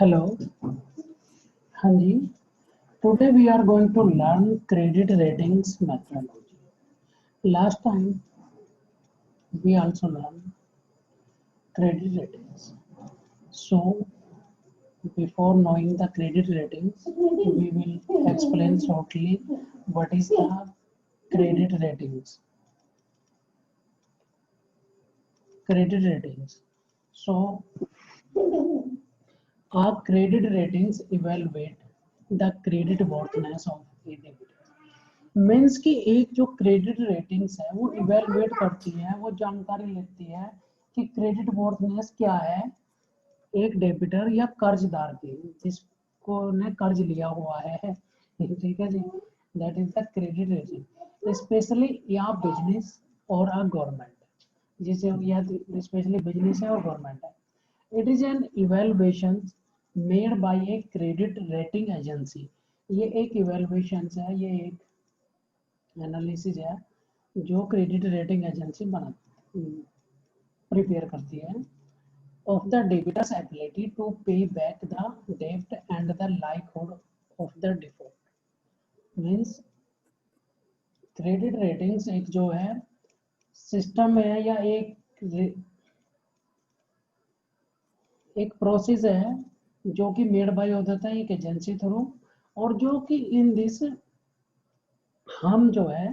Hello, Hanji. Today we are going to learn credit ratings methodology. Last time we also learned credit ratings. So before knowing the credit ratings, we will explain shortly what is the credit ratings. Credit ratings. So our credit ratings evaluate the credit worthiness of a debitor. Means की एक जो credit ratings है वो evaluate करती है, वो जानकारी लेती है कि क्रेडिट वर्थनेस क्या है एक डेबिटर या कर्जदार की, जिसको ने कर्ज लिया हुआ है। ठीक है जी, that is the credit rating, specially या बिजनेस और अ गवर्नमेंट, जिसे या स्पेशली बिजनेस है और गवर्नमेंट है। It is an evaluation made by a credit rating agency. ये एक इवेलुएशन है, ये एक एनालिसिस है जो क्रेडिट रेटिंग एजेंसी बना प्रिपेयर करती है of the debitor's ability to pay back the debt and the likelihood of the default. Means credit ratings एक जो है सिस्टम है या एक प्रोसेस है जो कि मेड बाय होता है एक एजेंसी थ्रू, और जो कि इन दिस हम जो है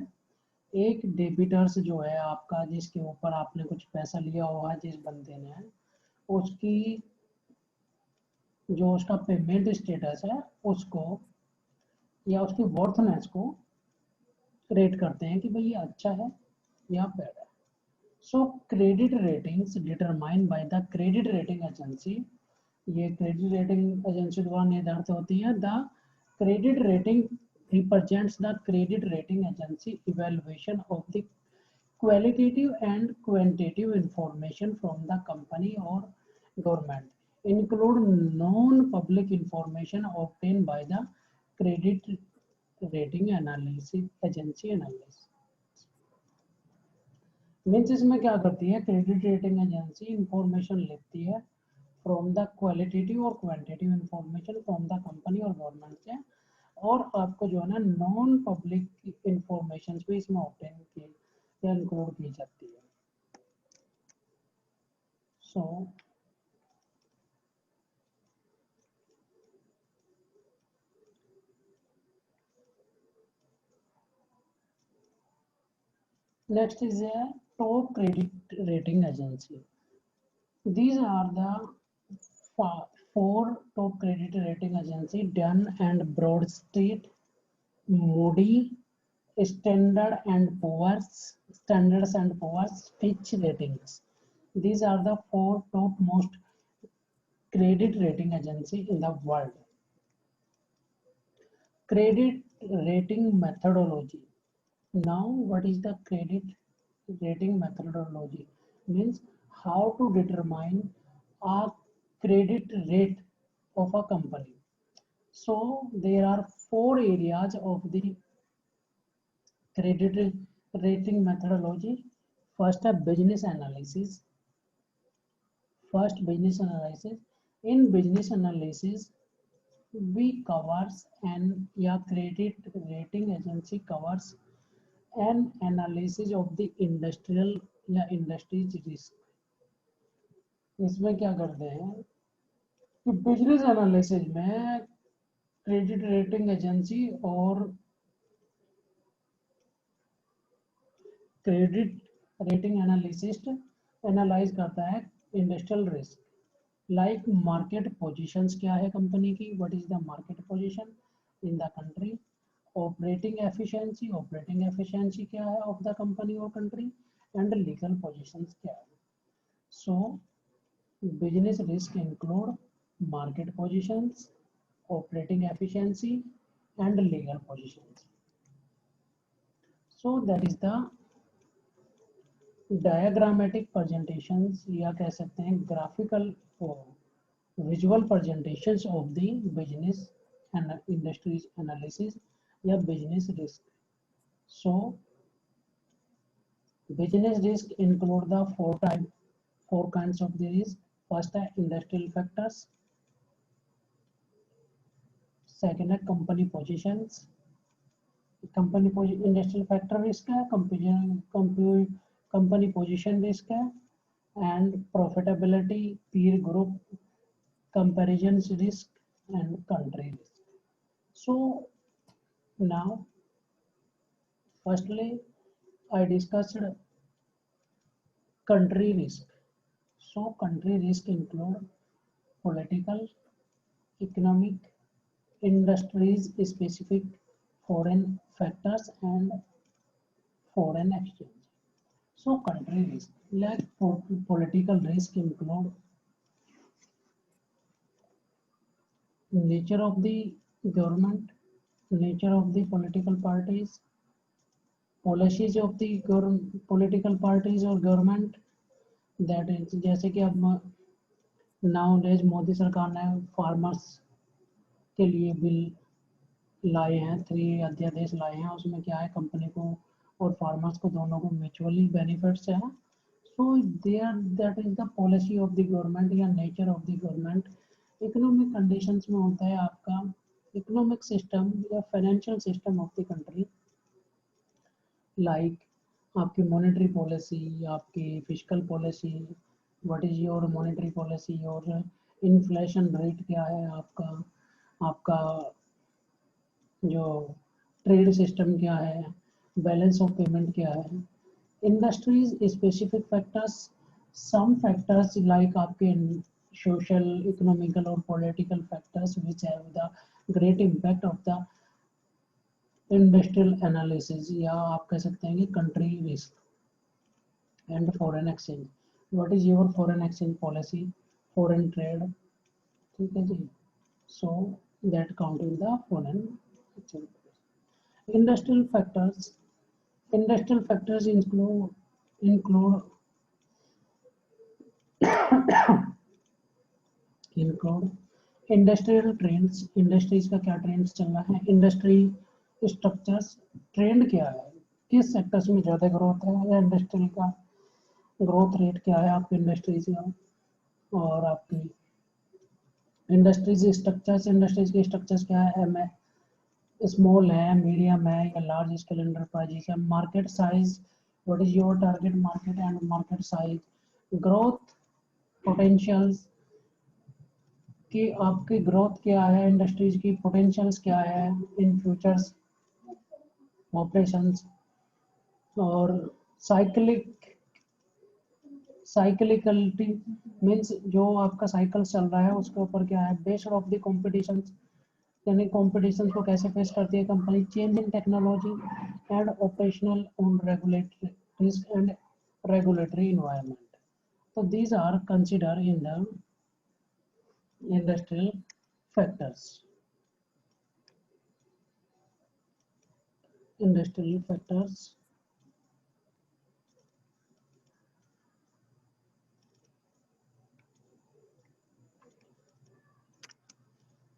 एक डेबिटर्स जो है आपका, जिसके ऊपर आपने कुछ पैसा लिया हुआ है जिस बंदे ने, उसकी जो उसका पेमेंट स्टेटस है उसको या उसकी वर्थनेस को रेट करते हैं कि भाई ये अच्छा है या बैड है। सो credit ratings determine by the credit rating agency, ये क्रेडिट रेटिंग एजेंसी द्वारा निर्धारित होती है। The credit rating represents the credit rating agency evaluation of the qualitative and quantitative information from the company or government, include non-public information obtained by the credit rating analysis agency analysis। Means इसमें क्या करती है credit rating agency, information लेती है from the qualitative और quantitative information from the company और government से, और आपको जो है ना नॉन पब्लिक इंफॉर्मेशन भी इसमें ऑब्टेन की या इंक्लूड की जाती है। सो next is a top credit rating agency. These are the four top credit rating agency: Dun and Bradstreet, Moody, Standard and Poor's, Standards and Poor's, Fitch Ratings. These are the four top most credit rating agency in the world. Credit rating methodology. Now, what is the credit rating methodology? Means how to determine a credit rate of a company. So there are four areas of the credit rating methodology. First, a business analysis. In business analysis, we covers and credit rating agency covers an analysis of the industrial या industries risk। इसमें क्या करते हैं कि business analysis में credit rating agency और credit rating analyst analyse करता है industrial risk, like market positions क्या है कंपनी की, what is the market position in the country, operating efficiency क्या है ऑफ द कंपनी और कंट्री, एंड लीगल पोजीशंस क्या है। सो business risk include market positions, operating efficiency and legal positions. So that is the diagrammatic presentations या कह सकते हैं graphical visual presentations of the business and industries analysis या business risk. So business risk include the four kinds of the risk. First है industrial factors, second है company positions, company industrial factor risk है, company position risk है, and profitability, peer group comparison risk and country risk. So now firstly I discussed country risk. So country risk include political, economic, industries specific, foreign factors and foreign exchange. So country risk like political risk include nature of the government, nature of the political parties, policies of the political parties or government. That is जैसे कि अब now days Modi सरकार ने farmers के लिए bill लाए हैं, 3 अध्यादेश लाए हैं. उसमें क्या है, कंपनी को और फार्मर्स को दोनों को म्यूचुअली बेनिफिट्स है. So there that is the policy of the government या nature of the government. Economic conditions में होता है आपका इकोनॉमिक सिस्टम या financial system of the country, like आपकी मॉनेटरी पॉलिसी, आपकी physical policy, what is your monetary policy, और inflation rate क्या है आपका, आपका जो ट्रेड सिस्टम क्या है, बैलेंस ऑफ पेमेंट क्या है. Industries specific factors, some factors like आपके सोशल, इकोनॉमिकल और political factors which have the great impact of the industrial analysis, या आप कह सकते हैं कि country risk. And foreign exchange, what is your foreign exchange policy, foreign trade. ठीक है जी. So that count in the foreign exchange. Industrial factors, industrial factors include industrial trends, industries का क्या ट्रेंड्स चल रहा है, इंडस्ट्री स्ट्रक्चर्स, ट्रेंड क्या है, किस सेक्टर्स में ज़्यादा ग्रोथ है, या इंडस्ट्रियल का ग्रोथ रेट क्या है आपकी इंडस्ट्रीज का. और आपकी इंडस्ट्रीज स्ट्रक्चर्स, इंडस्ट्रीज के स्ट्रक्चर्स क्या है, स्मॉल है, मीडियम है या लार्ज स्केल एंटरप्राइजेस है. Market size, what is your target market and market size. Growth potentials, कि आपकी ग्रोथ क्या है, इंडस्ट्रीज की पोटेंशियल्स क्या है इन फ्यूचर्स ऑपरेशंस. और साइक्लिकलिटी मीन्स जो आपका साइकिल चल रहा है उसके ऊपर क्या है, बेस्ड ऑफ द कॉम्पिटिशन, यानी कॉम्पिटिशन को कैसे फेस करती है company. Change in technology and operational on regulatory risk and regulatory environment. तो these are consider in the industrial factors. Industrial factors,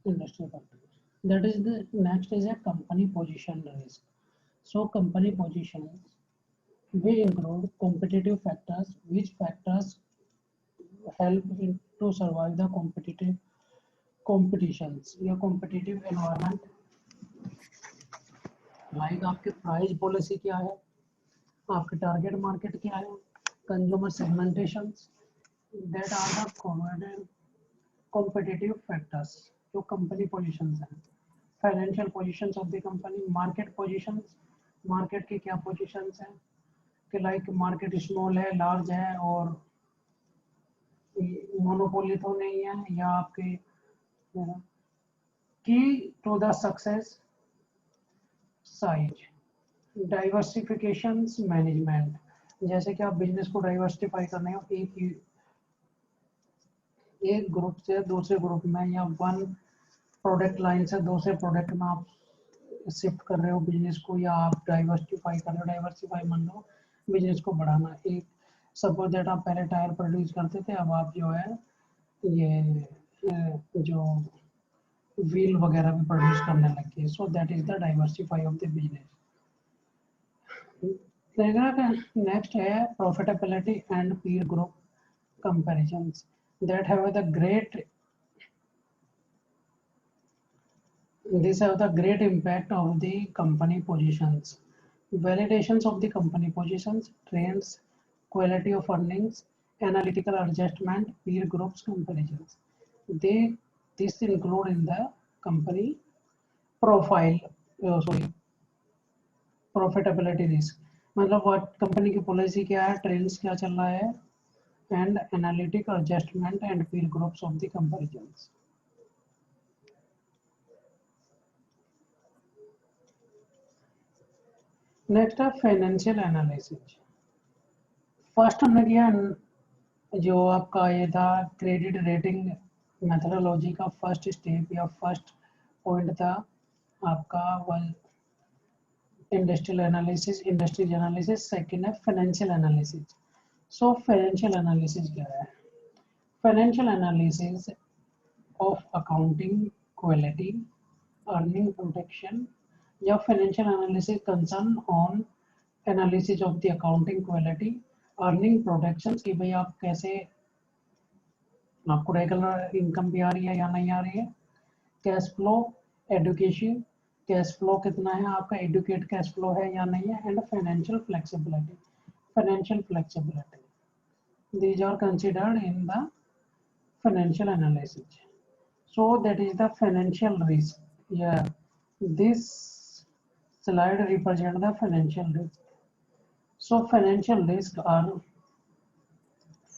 industrial factors. That is the next is a company position risk. So company positions will include competitive factors, which factors help in to survive the competitions या competitive environment. Like आपके price policy क्या है, आपके target market क्या है, consumer segmentations. That are the competitive factors जो company positions हैं. Financial positions of the company, market positions, market की क्या पोजीशंस हैं, कि लाइक मार्केट स्मॉल है, लार्ज है, और मोनोपोली तो नहीं है, या आपके key to the success size. Diversifications management, जैसे कि आप बिजनेस को डाइवर्सिफाई करने हो एक ग्रुप से दूसरे ग्रुप में, या वन प्रोडक्ट लाइन से दूसरे प्रोडक्ट में आप शिफ्ट कर रहे हो बिजनेस को, या आप डाइवर्सिफाई कर रहे हो. डाइवर्सिफाई मान लो बिजनेस को बढ़ाना. एक सपोज दैट आप पहले टायर प्रोड्यूस करते थे, अब आप जो है ये जो व्हील वगैरह भी प्रोड्यूस करने लग गए. सो that is the diversify of the business. Next है profitability and Pir group comparisons that have the great These have the great impact of the company positions. Validations of the company positions, trends, quality of earnings, analytical adjustment, peer groups comparisons. They this include in the company profile, sorry, profitability risk. मतलब what company की policy क्या है, trends क्या चल रहा है, and analytic adjustment and peer groups of the comparisons. Next है financial analysis. First हमने किया जो आपका ये था क्रेडिट रेटिंग मेथडोलॉजी का फर्स्ट स्टेप या फर्स्ट पॉइंट था आपका इंडस्ट्रियल एनालिसिस. सेकंड है financial analysis. So financial analysis क्या है? Financial analysis of accounting quality, earning protection या financial analysis concern on analysis of the accounting quality, earning protection कि भाई आप कैसे, आपको रेगुलर इनकम भी आ रही है या नहीं आ रही है, cash flow, education, cash flow कितना है आपका, एडुकेट कैश फ्लो है या नहीं है, and financial flexibility. Financial flexibility, these are considered in the financial analysis. So that is the financial risk. Yeah, this slide represent the financial risk. So financial risk are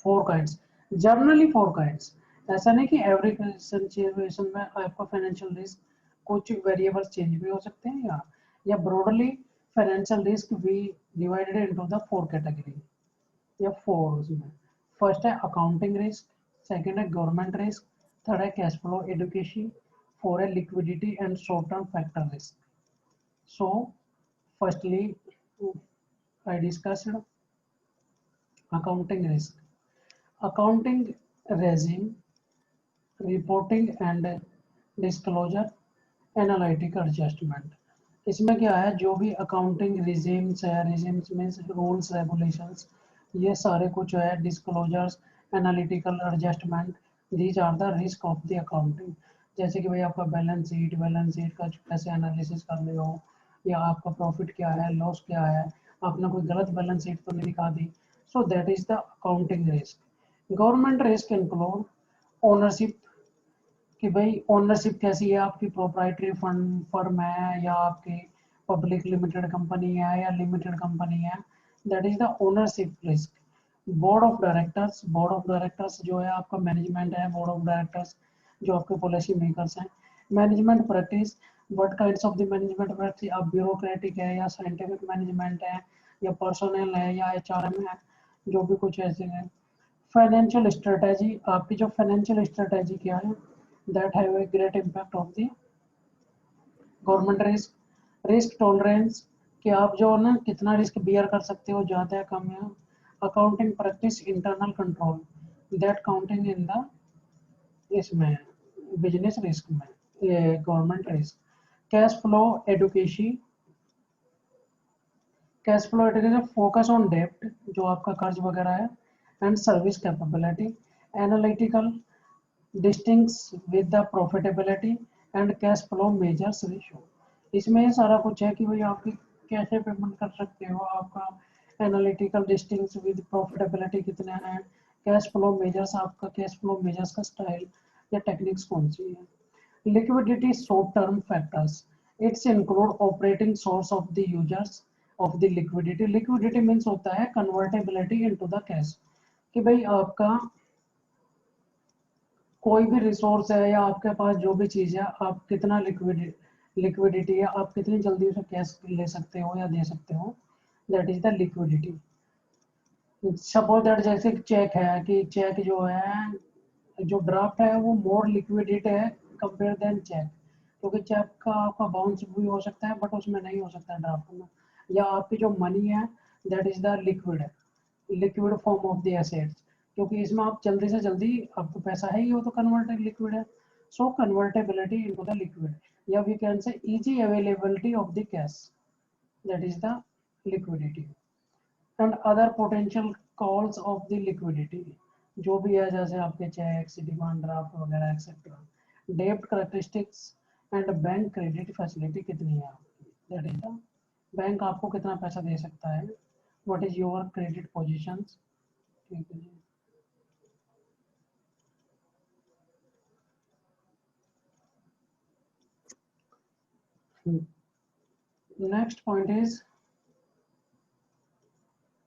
four kinds, generally four kinds. ऐसा नहीं कि every situation में आपका financial risk कुछ variables change भी हो सकते हैं, या ब्रॉडली फाइनेंशियल रिस्क भी divided into the four category या फोर उसमें. फर्स्ट है अकाउंटिंग रिस्क, सेकंड है गवर्नमेंट रिस्क, थर्ड है कैश फ्लो एडुकेशन, फोर है liquidity and short term factor risk. So firstly I discussed accounting risk. Accounting regime, reporting and disclosure, analytic adjustment. इसमें क्या है, जो भी अकाउंटिंग रिजीम्स है, regimes means rules regulations, ये सारे कुछ है, disclosures, analytical adjustment, these are the risk of the accounting. जैसे कि भाई आपका बैलेंस शीट का कैसे एनालिसिस कर रहे हो, या आपका प्रॉफिट क्या है, लॉस क्या है, आपने कोई गलत बैलेंस शीट तो नहीं दिखा दी. So that is the accounting risk. Government risk include ownership, कि भाई ओनरशिप कैसी है आपकी, प्रोप्राइटरी फंड फर्म है या आपकी पब्लिक लिमिटेड कंपनी है या लिमिटेड कंपनी है, that is the ownership risk. Board of directors जो है आपका मैनेजमेंट है, बोर्ड ऑफ डायरेक्टर्स जो आपके पॉलिसी मेकर्स हैं. Management practice, what kinds of the management practice, आप ब्यूरोक्रेटिक है या साइंटिफिक मैनेजमेंट है या पर्सनल है या एचआरएम है, जो भी कुछ ऐसे है. फाइनेंशियल स्ट्रेटेजी, आपकी जो फाइनेंशियल स्ट्रेटेजी क्या है, that have a great impact of the government risk. Risk tolerance, कि आप जो ना कितना रिस्क बियर कर सकते हो, ज़्यादा है कम है. Accounting practice, internal control, that counting in the इसमें बिजनेस रिस्क में, ये government risk. Cash flow education, cash flow education focus on डेप्ट, जो आपका कर्ज वगैरह है, and service capability. Analytical distinctions with the profitability and cash flow measures ratio. इसमें ये सारा कुछ है कि भाई आपकी कैसे पेमेंट कर सकते हो, आपका एनालिटिकल डिस्टिंक्स विद प्रॉफिटेबिलिटी कितना है, कैश फ्लो मेजर्स, आपका कैश फ्लो मेजर्स का स्टाइल या टेक्निक्स कौन सी है. Liquidity short term factors, it's include operating source of the users of the liquidity. Liquidity means होता है कन्वर्टेबिलिटी इनटू द कैश, कि भाई आपका कोई भी रिसोर्स है या आपके पास जो भी चीज़ है, आप कितना लिक्विडिटी है, आप कितनी जल्दी उसे कैश ले सकते हो या दे सकते हो, that is the liquidity. Suppose that जैसे चेक है, कि चेक जो है, जो ड्राफ्ट है वो मोर लिक्विडिटी है कंपेयर देन चेक, क्योंकि चेक का आपका बाउंस भी हो सकता है बट उसमें नहीं हो सकता ड्राफ्ट में. या आपकी जो मनी है, that is the liquid form of the assets, क्योंकि इसमें आप जल्दी से जल्दी, आपको पैसा है ही वो तो कन्वर्टेड लिक्विड है. So convertibility into the liquid, या we can say easy availability of the cash, that is the liquidity. And other potential calls of the liquidity, जो भी है जैसे आपके चेक्स, डिमांड ड्राफ्ट वगैरह एक्सेट्रा. डेब्ट characteristics, and bank credit facility कितनी है आपकी, दैट इज द बैंक आपको कितना पैसा दे सकता है, what is your credit positions. ठीक है जी। Next point is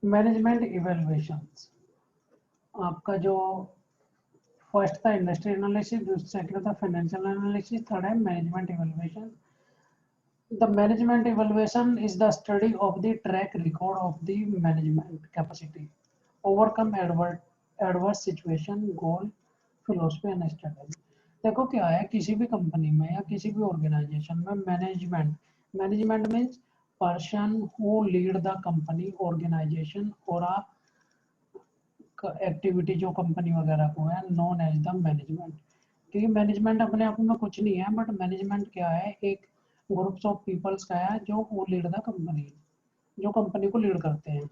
management evaluations. आपका जो फर्स्ट था इंडस्ट्री एनालिसिस, सेकंड था फाइनेंशियल एनालिसिस, थर्ड है management evaluation. The management evaluation is the study of the track record of the management capacity, overcome adverse situation, goal, philosophy and strategy। देखो क्या है, किसी भी कंपनी में या किसी भी ऑर्गेनाइजेशन में management means person who lead the company, organisation और अ एक्टिविटी जो कंपनी वगैरह को है, नोन एज द मैनेजमेंट। क्योंकि मैनेजमेंट अपने आप में कुछ नहीं है, बट मैनेजमेंट क्या है, एक ग्रुप्स ऑफ पीपल्स का है जो वो लीड द कंपनी, जो कंपनी को लीड करते हैं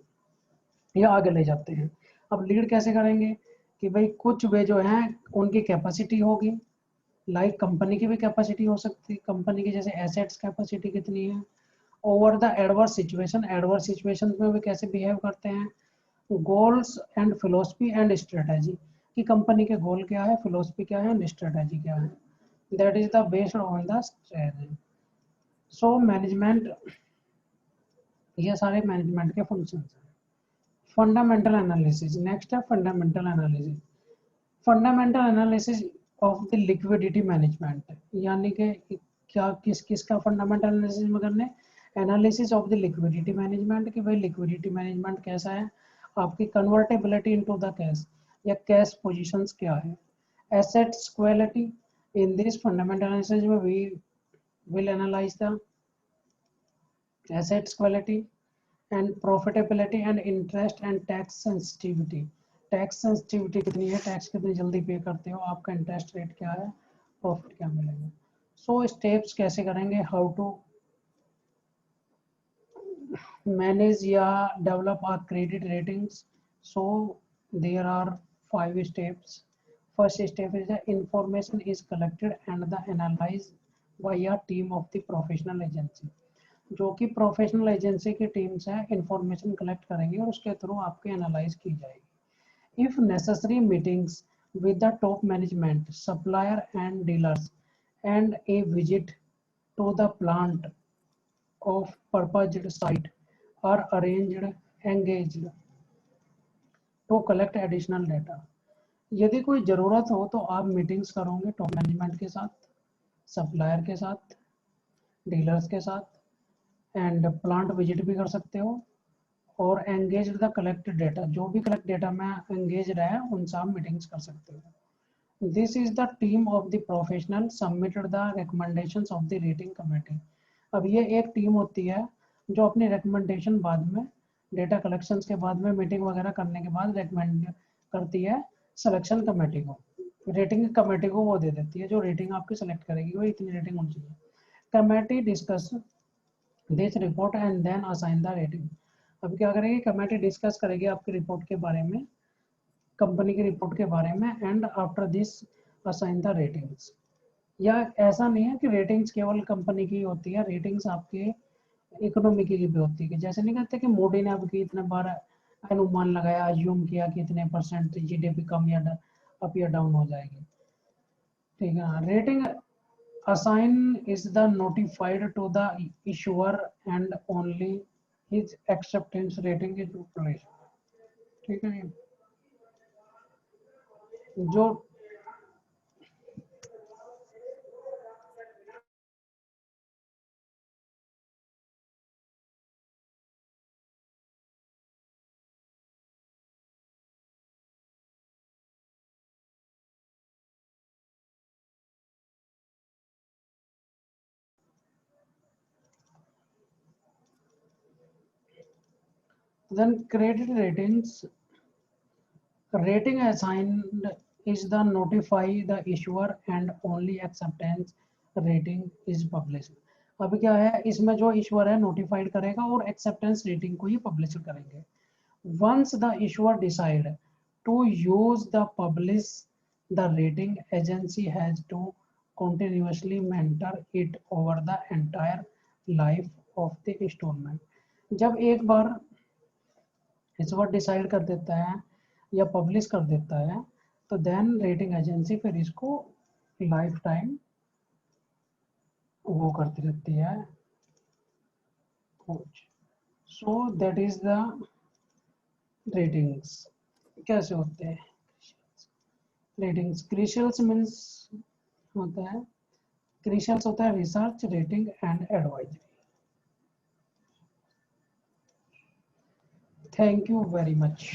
या आगे ले जाते हैं। अब लीड कैसे करेंगे कि भाई कुछ वे जो है उनकी कैपेसिटी होगी, लाइक कंपनी की भी कैपेसिटी हो सकती है, कंपनी की जैसे एसेट्स कैपेसिटी कितनी है, ओवर द एडवर्स सिचुएशन में भी कैसे बिहेव करते हैं, goals and philosophy and strategy कि कंपनी के गोल क्या है, फिलोसफी क्या है एंड स्ट्रेटेजी क्या है, that is the based on the strategy. So management, ये सारे मैनेजमेंट के फंक्शंस हैं। फंडामेंटल एनालिसिस, नेक्स्ट है fundamental analysis. Fundamental analysis of the liquidity management, यानी कि क्या किस किस का फंडामेंटल एनालिसिस में करने, analysis of the liquidity management कि भाई लिक्विडिटी मैनेजमेंट कैसा है, आपकी कन्वर्टेबिलिटी इनटू द कैश या कैश पोजीशंस क्या है, assets quality. In this fundamental analysis में we will analyse the assets quality and profitability and interest and tax sensitivity। Tax sensitivity कितनी है, टैक्स कितनी जल्दी पे करते हो, आपका इंटरेस्ट रेट क्या है, प्रॉफिट क्या मिलेगा। सो स्टेप्स कैसे करेंगे, हाउ टू मैनेज या develop our credit ratings. So there are 5 steps. First step is the information is collected and the analyse by a team of the professional agency. जो कि professional agency की team से information collect करेंगे और उसके through आपकी analyse की जाएगी। If necessary meetings with the top management, supplier and dealers and a visit to the plant of purposed site are arranged, engaged to collect additional data. यदि कोई ज़रूरत हो तो आप मीटिंग्स करोगे टॉप मैनेजमेंट के साथ, सप्लायर के साथ, डीलर्स के साथ एंड प्लांट विजिट भी कर सकते हो और एंगेज द कलेक्टेड डेटा, जो भी कलेक्ट डेटा में एंगेज रहे उनसे आप मीटिंग्स कर सकते हो। This is the team of the professional submitted the recommendations of the rating committee. अब ये एक टीम होती है जो अपनी रिकमेंडेशन बाद में, डेटा कलेक्शंस के बाद में, मीटिंग वगैरह करने के बाद रिकमेंड करती है सिलेक्शन कमेटी को, रेटिंग कमेटी को वो दे देती है जो रेटिंग आपकी सेलेक्ट करेगी, वो इतनी रेटिंग होनी चाहिए। Committee discuss this report and then assign the rating. अब क्या करेगी कमेटी, डिस्कस करेगी आपकी रिपोर्ट के बारे में, कंपनी की रिपोर्ट के बारे में, and after this assign the ratings. या ऐसा नहीं है कि रेटिंग्स केवल कंपनी की होती है, रेटिंग्स आपके इकोनॉमी की भी होती है। जैसे नहीं कहते कि मोदी ने आपकी इतने बार अनुमान लगाया, अज्यूम किया कि इतने परसेंट जीडीपी कम या अप या डाउन हो जाएगी। ठीक है, rating assign is the notified to the issuer and only his acceptance rating is placed। ठीक है, जो then credit ratings, rating assigned is the notify the issuer and only acceptance rating is published। अभी क्या है इसमें, जो issuer है notified करेगा और एक्सेप्टेंस रेटिंग को ही पब्लिश करेंगे। once the issuer decide to use the publish the rating, agency has to continuously mentor it over the entire life of the installment. जब एक बार इस बार डिसाइड कर देता है या पब्लिश कर देता है तो देन रेटिंग एजेंसी फिर इसको लाइफ टाइम वो करती रहती है coach. So that is the ratings. कैसे होते हैं रेटिंग्स? क्रिशल्स मीन्स होता है, क्रिशल्स होता है research rating and advisory. Thank you very much.